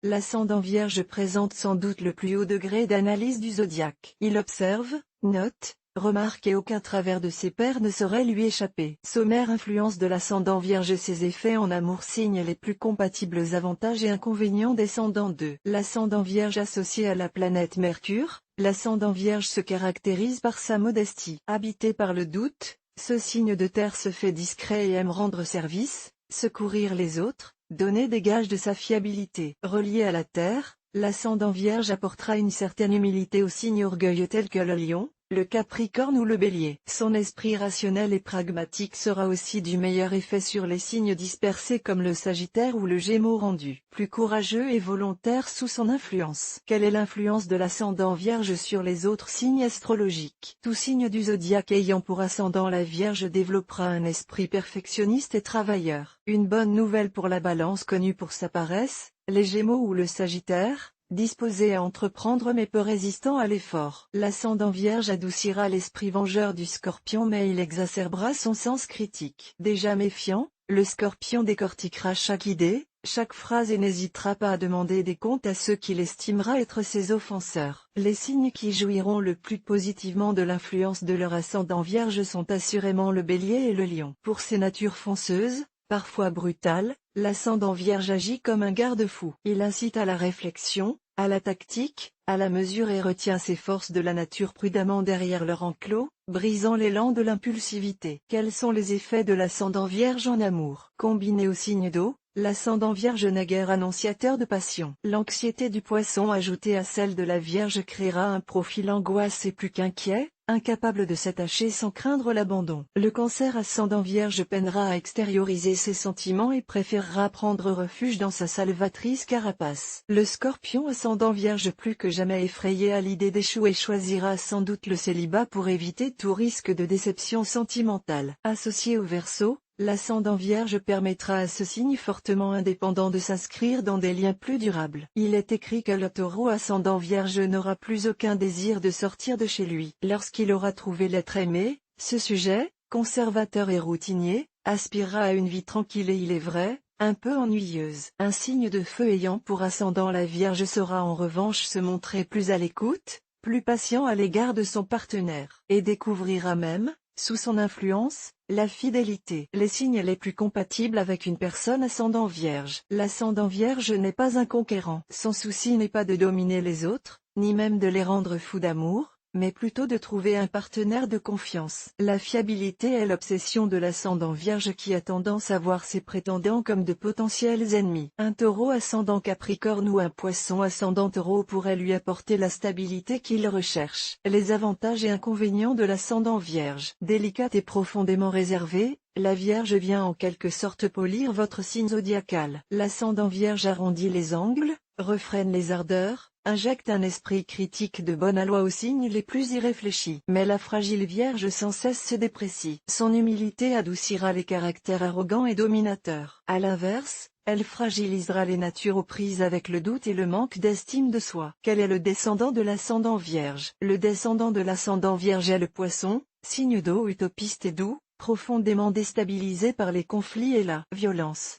l'ascendant Vierge présente sans doute le plus haut degré d'analyse du zodiaque. Il observe, note, remarque et aucun travers de ses pairs ne saurait lui échapper. Sommaire influence de l'ascendant Vierge. Ses effets en amour. Signes les plus compatibles. Avantages et inconvénients. Descendant 2. L'ascendant Vierge associé à la planète Mercure. L'ascendant Vierge se caractérise par sa modestie. Habité par le doute, ce signe de terre se fait discret et aime rendre service, secourir les autres, donner des gages de sa fiabilité. Relié à la terre, l'ascendant Vierge apportera une certaine humilité aux signes orgueilleux tels que le lion, le Capricorne ou le Bélier. Son esprit rationnel et pragmatique sera aussi du meilleur effet sur les signes dispersés comme le Sagittaire ou le Gémeaux, rendu plus courageux et volontaire sous son influence. Quelle est l'influence de l'ascendant Vierge sur les autres signes astrologiques? Tout signe du zodiaque ayant pour ascendant la Vierge développera un esprit perfectionniste et travailleur. Une bonne nouvelle pour la Balance, connue pour sa paresse, les Gémeaux ou le Sagittaire, disposé à entreprendre mais peu résistant à l'effort. L'ascendant Vierge adoucira l'esprit vengeur du Scorpion mais il exacerbera son sens critique. Déjà méfiant, le Scorpion décortiquera chaque idée, chaque phrase et n'hésitera pas à demander des comptes à ceux qu'il estimera être ses offenseurs. Les signes qui jouiront le plus positivement de l'influence de leur ascendant Vierge sont assurément le Bélier et le Lion. Pour ces natures fonceuses, parfois brutales, l'ascendant Vierge agit comme un garde-fou. Il incite à la réflexion, à la tactique, à la mesure et retient ses forces de la nature prudemment derrière leur enclos, brisant l'élan de l'impulsivité. Quels sont les effets de l'ascendant Vierge en amour? Combiné au signe d'eau, l'ascendant Vierge naguère annonciateur de passion. L'anxiété du Poisson ajoutée à celle de la Vierge créera un profil angoissé plus qu'inquiet, incapable de s'attacher sans craindre l'abandon. Le Cancer ascendant Vierge peinera à extérioriser ses sentiments et préférera prendre refuge dans sa salvatrice carapace. Le Scorpion ascendant Vierge, plus que jamais effrayé à l'idée d'échouer, choisira sans doute le célibat pour éviter tout risque de déception sentimentale. Associé au Verseau, l'ascendant Vierge permettra à ce signe fortement indépendant de s'inscrire dans des liens plus durables. Il est écrit que le Taureau ascendant Vierge n'aura plus aucun désir de sortir de chez lui. Lorsqu'il aura trouvé l'être aimé, ce sujet, conservateur et routinier, aspirera à une vie tranquille et, il est vrai, un peu ennuyeuse. Un signe de feu ayant pour ascendant la Vierge saura en revanche se montrer plus à l'écoute, plus patient à l'égard de son partenaire, et découvrira même, sous son influence, la fidélité. Les signes les plus compatibles avec une personne ascendant Vierge. L'ascendant Vierge n'est pas un conquérant. Son souci n'est pas de dominer les autres, ni même de les rendre fous d'amour, mais plutôt de trouver un partenaire de confiance. La fiabilité est l'obsession de l'ascendant Vierge qui a tendance à voir ses prétendants comme de potentiels ennemis. Un Taureau ascendant Capricorne ou un Poisson ascendant Taureau pourrait lui apporter la stabilité qu'il recherche. Les avantages et inconvénients de l'ascendant Vierge. Délicate et profondément réservée, la Vierge vient en quelque sorte polir votre signe zodiacal. L'ascendant Vierge arrondit les angles, refrène les ardeurs, injecte un esprit critique de bonne aloi aux signes les plus irréfléchis. Mais la fragile Vierge sans cesse se déprécie. Son humilité adoucira les caractères arrogants et dominateurs. À l'inverse, elle fragilisera les natures aux prises avec le doute et le manque d'estime de soi. Quel est le descendant de l'ascendant Vierge? Le descendant de l'ascendant Vierge est le Poisson, signe d'eau utopiste et doux, profondément déstabilisé par les conflits et la violence.